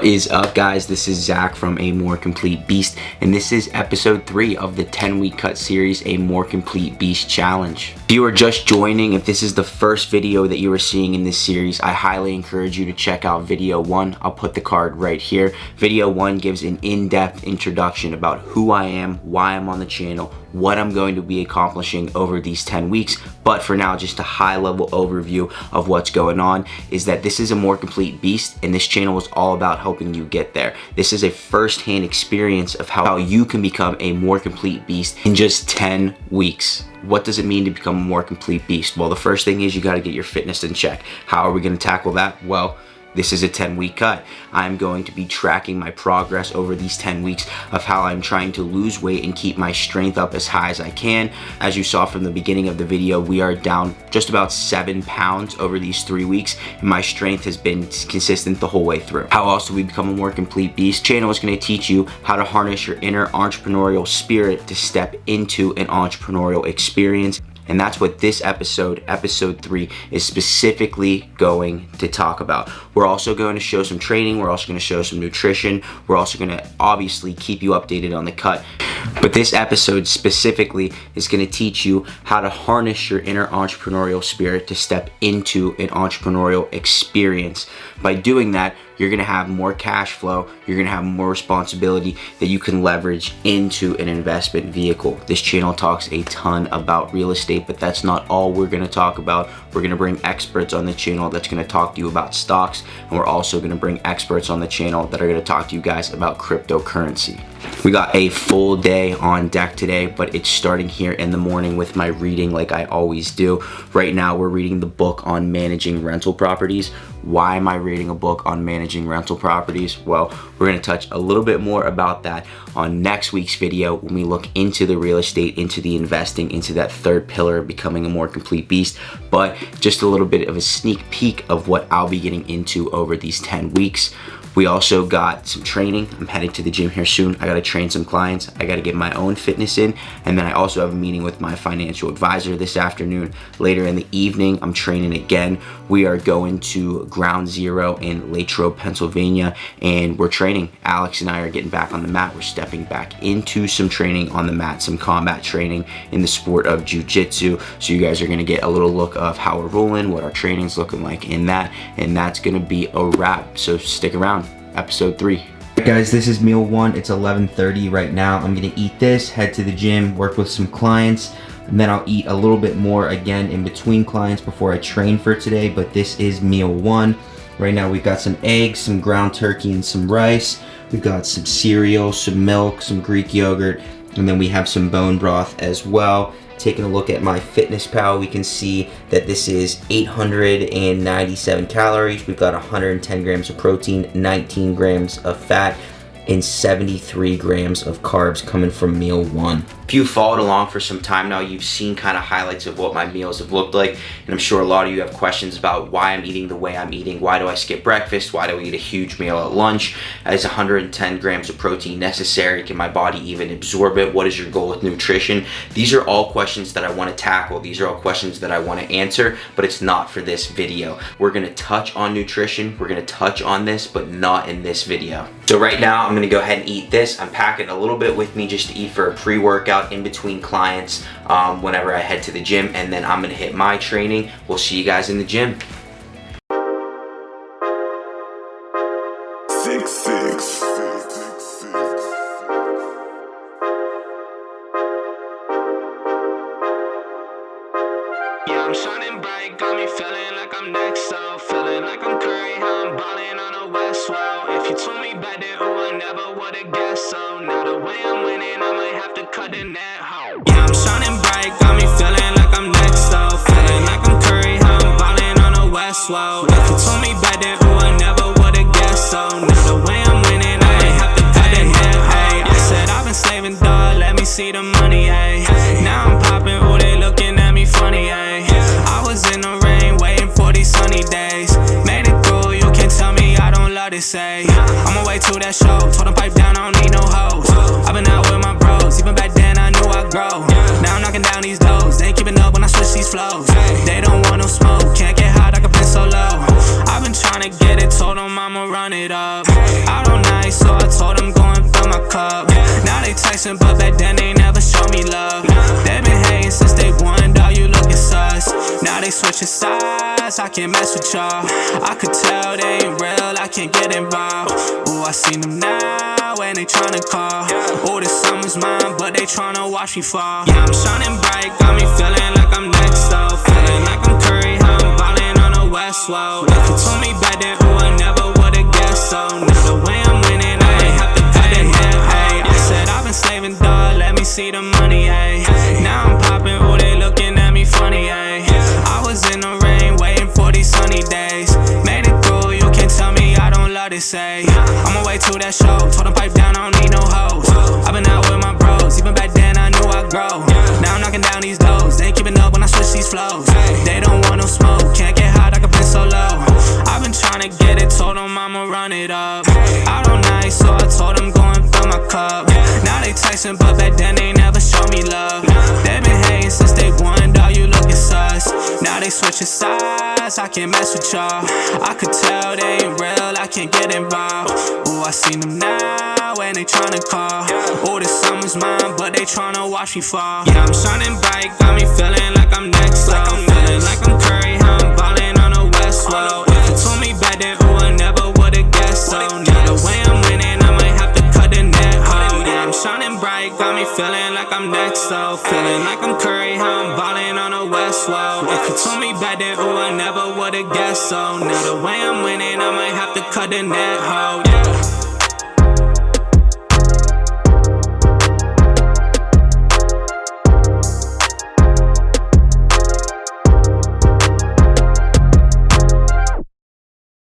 What is up, guys? This is Zach from A More Complete Beast, and this is episode 3 of the 10-week cut series, A More Complete Beast Challenge. If you are just joining, if this is the first video that you are seeing in this series, I highly encourage you to check out video 1. I'll put the card right here. Video 1 gives an in-depth introduction about who I am, why I'm on the channel, what I'm going to be accomplishing over these 10 weeks. But for now, just a high-level overview of what's going on is that this is a more complete beast, and this channel is all about helping you get there. This is a first-hand experience of how you can become a more complete beast in just 10 weeks. What does it mean to become a more complete beast? Well, the first thing is you got to get your fitness in check. How are we going to tackle that? Well, this is a 10-week cut. I'm going to be tracking my progress over these 10 weeks of how I'm trying to lose weight and keep my strength up as high as I can. As you saw from the beginning of the video, we are down just about 7 pounds over these 3 weeks, and my strength has been consistent the whole way through. How else do we become a more complete beast? Channel is going to teach you how to harness your inner entrepreneurial spirit to step into an entrepreneurial experience. And that's what this episode 3, is specifically going to talk about. We're also going to show some training. We're also going to show some nutrition. We're also going to obviously keep you updated on the cut. But this episode specifically is going to teach you how to harness your inner entrepreneurial spirit to step into an entrepreneurial experience. By doing that, you're going to have more cash flow, you're going to have more responsibility that you can leverage into an investment vehicle. This channel talks a ton about real estate, but that's not all we're going to talk about. We're going to bring experts on the channel that's going to talk to you about stocks, and we're also going to bring experts on the channel that are going to talk to you guys about cryptocurrency. We got a full day on deck today, but it's starting here in the morning with my reading like I always do. Right now, we're reading the book on managing rental properties. Why am I reading a book on managing rental properties? Well, we're going to touch a little bit more about that on next week's video when we look into the real estate, into the investing, into that third pillar of becoming a more complete beast. But just a little bit of a sneak peek of what I'll be getting into over these 10 weeks. We also got some training. I'm heading to the gym here soon. I got to train some clients. I got to get my own fitness in. And then I also have a meeting with my financial advisor this afternoon. Later in the evening, I'm training again. We are going to Ground Zero in Latrobe, Pennsylvania, and we're training. Alex and I are getting back on the mat. We're stepping back into some training on the mat, some combat training in the sport of jiu-jitsu. So you guys are going to get a little look of how we're rolling, what our training's looking like in that, and that's going to be a wrap. So stick around. Episode 3. Right, guys, this is meal 1. It's 11:30 right now. I'm gonna eat this, head to the gym, work with some clients, and then I'll eat a little bit more again in between clients before I train for today. But this is meal 1. Right now we've got some eggs, some ground turkey, and some rice. We've got some cereal, some milk, some Greek yogurt, and then we have some bone broth as well. Taking a look at my FitnessPal, we can see that this is 897 calories. We've got 110 grams of protein, 19 grams of fat, and 73 grams of carbs coming from meal 1. If you followed along for some time now, you've seen kind of highlights of what my meals have looked like, and I'm sure a lot of you have questions about why I'm eating the way I'm eating. Why do I skip breakfast? Why do I eat a huge meal at lunch? Is 110 grams of protein necessary? Can my body even absorb it? What is your goal with nutrition? These are all questions that I want to tackle. These are all questions that I want to answer, but it's not for this video. We're going to touch on nutrition. We're going to touch on this, but not in this video. So right now, I'm going to go ahead and eat this. I'm packing a little bit with me just to eat for a pre-workout in between clients whenever I head to the gym, and then I'm gonna hit my training. We'll see you guys in the gym. 6'6". Yeah, I'm shining bright, got me feeling like I'm next, so feeling like I'm Curry, how I'm balling on the West Wall. If you told me back then, oh, I never would've guessed, so now the way I'm winning, I might have to cut the net home. Yeah, I'm shining bright, got me feeling like I'm next, so feeling like I'm Curry, how I'm balling on the West Wall. If you told me back then, oh, I never would've guessed, so now the way I'm winning, I might have to cut the net. Hey, I said I've been saving, dog, let me see the money, hey. Now I'm popping, oh, they looking at me funny, hey. I was in the rain, waiting for these sunny days. Made it through, you can tell me I don't love to say. I'm away to that show, told them pipe down, I don't need no hoes. I've been out with my bros, even back then I knew I'd grow. Now I'm knocking down these doors, they ain't keeping up when I switch these flows. They don't want no smoke, can't get hot, I can play so low. I've been trying to get it, told them I'ma run it up. I cup. Now they texting, but back then they never showed me love. They been hating since day one, dog, you looking sus. Now they switching sides, I can't mess with y'all. I could tell they ain't real, I can't get involved. Ooh, I seen them now, and they tryna call. Ooh, this summer's mine, but they tryna watch me fall. Yeah, I'm shining bright, got me feeling like I'm next, though. Feeling like I'm Curry, how I'm ballin' on the West, whoa. If you told me back then, ooh, I never would've guessed, so now the way I'm winning, I ain't have to cut the net, hey. I said I've been saving, dog, let me see the money, hey. Now I'm poppin', ooh, they looking at me funny, hey. I was in the rain, waiting for these sunny days. Made it through, you can't tell me I don't love this, say. On my way to that show, told them pipe down, I don't need no hoes. I've been out with my bros, even back then I knew I'd grow. Now I'm knocking down these doors, they ain't keeping up when I switch these flows. They don't want no smoke, can't get hot, I can been so low. I've been trying to get it, told them I'ma run it up. Out all night, so I told them go and fill my cup. Now they texting, but back then they never showed me love. They been hating since day one, dog, you looking sus. Now they switching sides, I can't mess with y'all. I could tell they ain't real, I can't get involved. Ooh, I seen them now, and they tryna call. Ooh, this summer's mine, but they tryna watch me fall. Yeah, I'm shining bright, got me feeling like I'm next, so. Feeling like I'm Curry, how I'm ballin' on the West, whoa. If you told me back then, ooh, I never would've guessed, so. Now the way I'm winning, I might have to cut the net, ho. Yeah, I'm shining bright, got me feeling like I'm next, so. Feeling like I'm Curry, how I'm ballin' on the West, whoa. If you told me back then, ooh, I never would've guessed, so. Now the way I'm winning, I might have to cut the net, ho, yeah.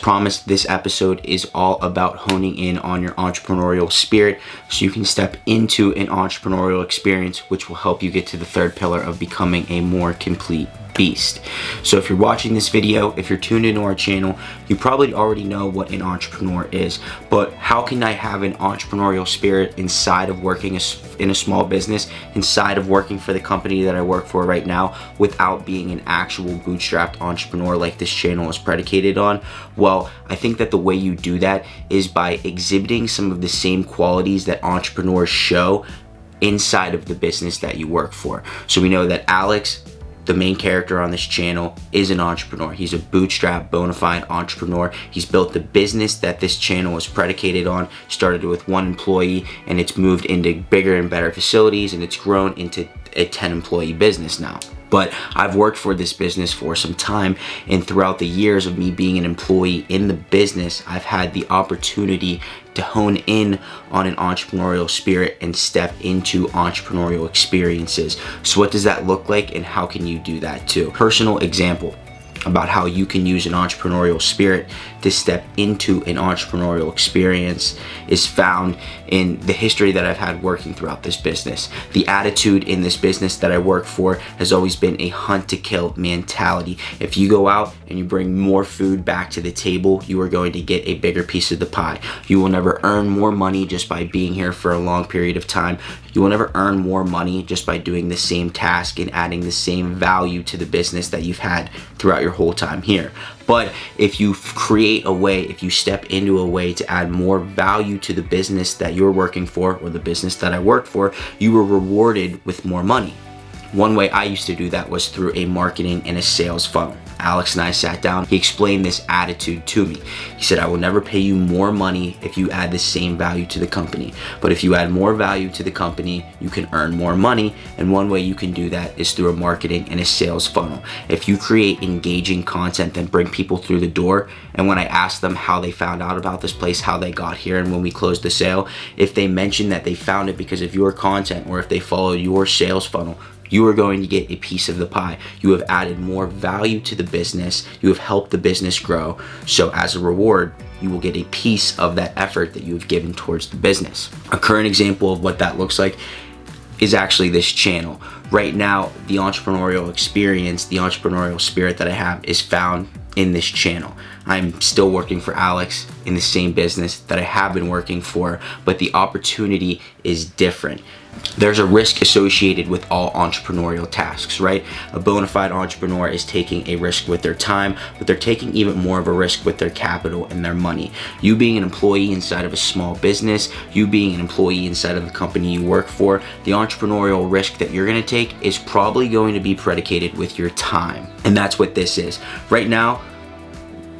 Promised, this episode is all about honing in on your entrepreneurial spirit so you can step into an entrepreneurial experience which will help you get to the third pillar of becoming a more complete beast. So if you're watching this video, if you're tuned into our channel, you probably already know what an entrepreneur is, but how can I have an entrepreneurial spirit inside of working in a small business, inside of working for the company that I work for right now, without being an actual bootstrapped entrepreneur like this channel is predicated on? Well, I think that the way you do that is by exhibiting some of the same qualities that entrepreneurs show inside of the business that you work for. So we know that Alex, the main character on this channel, is an entrepreneur. He's a bootstrap, bona fide entrepreneur. He's built the business that this channel is predicated on. Started with 1 employee, and it's moved into bigger and better facilities, and it's grown into a 10 employee business now. But I've worked for this business for some time, and throughout the years of me being an employee in the business, I've had the opportunity to hone in on an entrepreneurial spirit and step into entrepreneurial experiences. So what does that look like, and how can you do that too? Personal example about how you can use an entrepreneurial spirit to step into an entrepreneurial experience is found in the history that I've had working throughout this business. The attitude in this business that I work for has always been a hunt to kill mentality. If you go out and you bring more food back to the table, you are going to get a bigger piece of the pie. You will never earn more money just by being here for a long period of time. You will never earn more money just by doing the same task and adding the same value to the business that you've had throughout your whole time here. But if you create a way, if you step into a way to add more value to the business that you're working for, or the business that I work for, you are rewarded with more money. One way I used to do that was through a marketing and a sales funnel. Alex and I sat down, he explained this attitude to me. He said, I will never pay you more money if you add the same value to the company. But if you add more value to the company, you can earn more money. And one way you can do that is through a marketing and a sales funnel. If you create engaging content that bring people through the door, and when I asked them how they found out about this place, how they got here, and when we closed the sale, if they mentioned that they found it because of your content, or if they followed your sales funnel, you are going to get a piece of the pie. You have added more value to the business. You have helped the business grow. So as a reward, you will get a piece of that effort that you have given towards the business. A current example of what that looks like is actually this channel. Right now, the entrepreneurial experience, the entrepreneurial spirit that I have is found in this channel. I'm still working for Alex in the same business that I have been working for, but the opportunity is different. There's a risk associated with all entrepreneurial tasks, right? A bona fide entrepreneur is taking a risk with their time, but they're taking even more of a risk with their capital and their money. You being an employee inside of a small business, you being an employee inside of the company you work for, the entrepreneurial risk that you're gonna take is probably going to be predicated with your time. And that's what this is. Right now,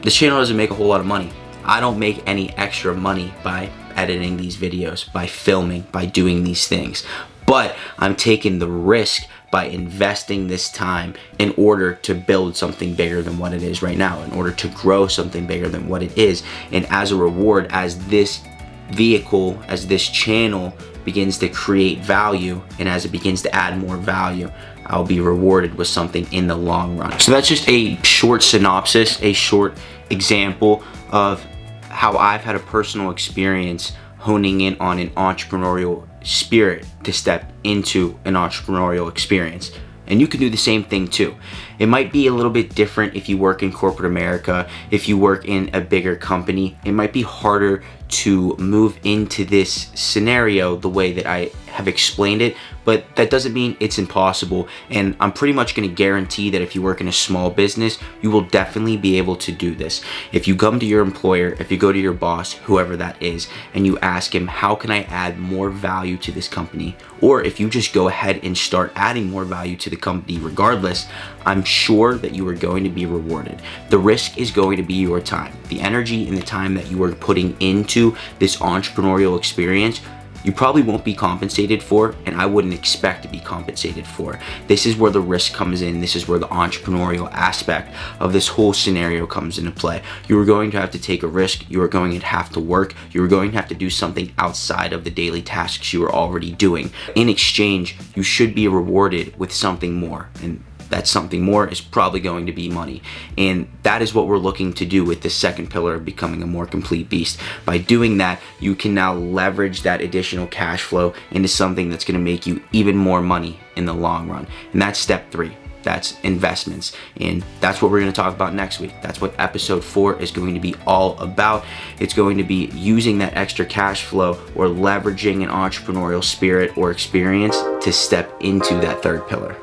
this channel doesn't make a whole lot of money. I don't make any extra money by editing these videos, by filming, by doing these things. But I'm taking the risk by investing this time in order to build something bigger than what it is right now, in order to grow something bigger than what it is. And as a reward, as this vehicle, as this channel begins to create value, and as it begins to add more value, I'll be rewarded with something in the long run. So that's just a short synopsis, a short example of how I've had a personal experience honing in on an entrepreneurial spirit to step into an entrepreneurial experience. And you can do the same thing too. It might be a little bit different if you work in corporate America, if you work in a bigger company. It might be harder to move into this scenario the way that I have explained it, but that doesn't mean it's impossible. And I'm pretty much gonna guarantee that if you work in a small business, you will definitely be able to do this. If you come to your employer, if you go to your boss, whoever that is, and you ask him, how can I add more value to this company? Or if you just go ahead and start adding more value to the company regardless, I'm sure that you are going to be rewarded. The risk is going to be your time. The energy and the time that you are putting into this entrepreneurial experience, you probably won't be compensated for, and I wouldn't expect to be compensated for. This is where the risk comes in. This is where the entrepreneurial aspect of this whole scenario comes into play. You are going to have to take a risk. You are going to have to work. You are going to have to do something outside of the daily tasks you are already doing. In exchange, you should be rewarded with something more, and that something more is probably going to be money. And that is what we're looking to do with this second pillar of becoming a more complete beast. By doing that, you can now leverage that additional cash flow into something that's going to make you even more money in the long run. And that's step 3. That's investments. And that's what we're going to talk about next week. That's what episode 4 is going to be all about. It's going to be using that extra cash flow or leveraging an entrepreneurial spirit or experience to step into that third pillar.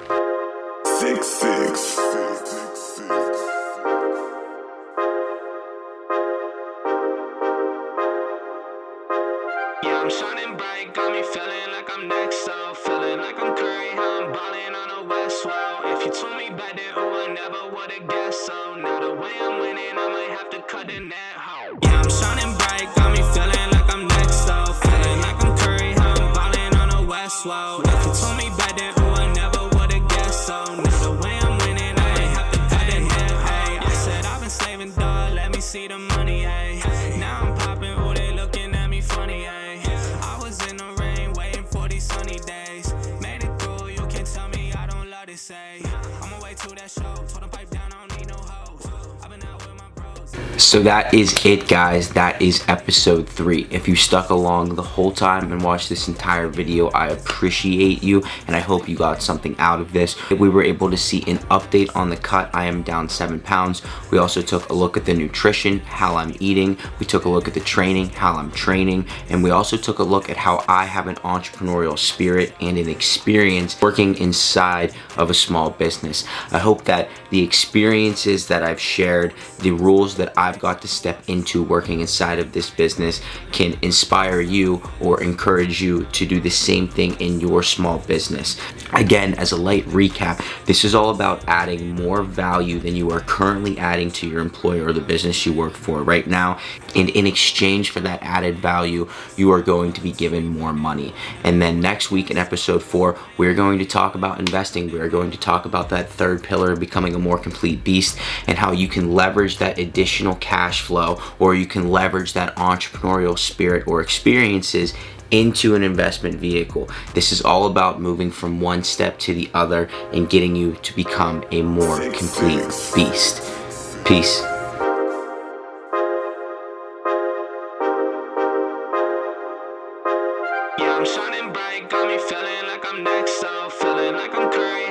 Yeah, I'm shining bright, got me feeling like I'm next, so feeling like I'm Curry, how I'm balling on the West Wall. If you told me back then, oh, I never would've guessed, so now the way I'm winning, I might have to cut the net. Yeah, I'm shining bright, got me feeling like I'm next, so feeling like I'm Curry, how I'm balling on the West Wall. If you told me back then, oh, I never would've guessed, so now the way I'm winning, I might have to cut the net. Hey, I said I've been saving, dog, let me see the money. Hey, now I'm popping, oh, they looking at me funny. Hey. So that is it, guys. That is episode 3. If you stuck along the whole time and watched this entire video, I appreciate you, and I hope you got something out of this. We were able to see an update on the cut. I am down 7 pounds. We also took a look at the nutrition, how I'm eating. We took a look at the training, how I'm training, and we also took a look at how I have an entrepreneurial spirit and an experience working inside of a small business. I hope that the experiences that I've shared, the rules that I've got to step into working inside of this business can inspire you or encourage you to do the same thing in your small business. Again, as a light recap, this is all about adding more value than you are currently adding to your employer or the business you work for right now. And in exchange for that added value, you are going to be given more money. And then next week in episode 4, we're going to talk about investing. We're going to talk about that third pillar, becoming a more complete beast, and how you can leverage that additional cash flow, or you can leverage that entrepreneurial spirit or experiences into an investment vehicle. This is all about moving from one step to the other and getting you to become a more complete beast. Peace. Yeah, I'm shining bright, got me feeling like I'm next, so feeling like I'm Curry.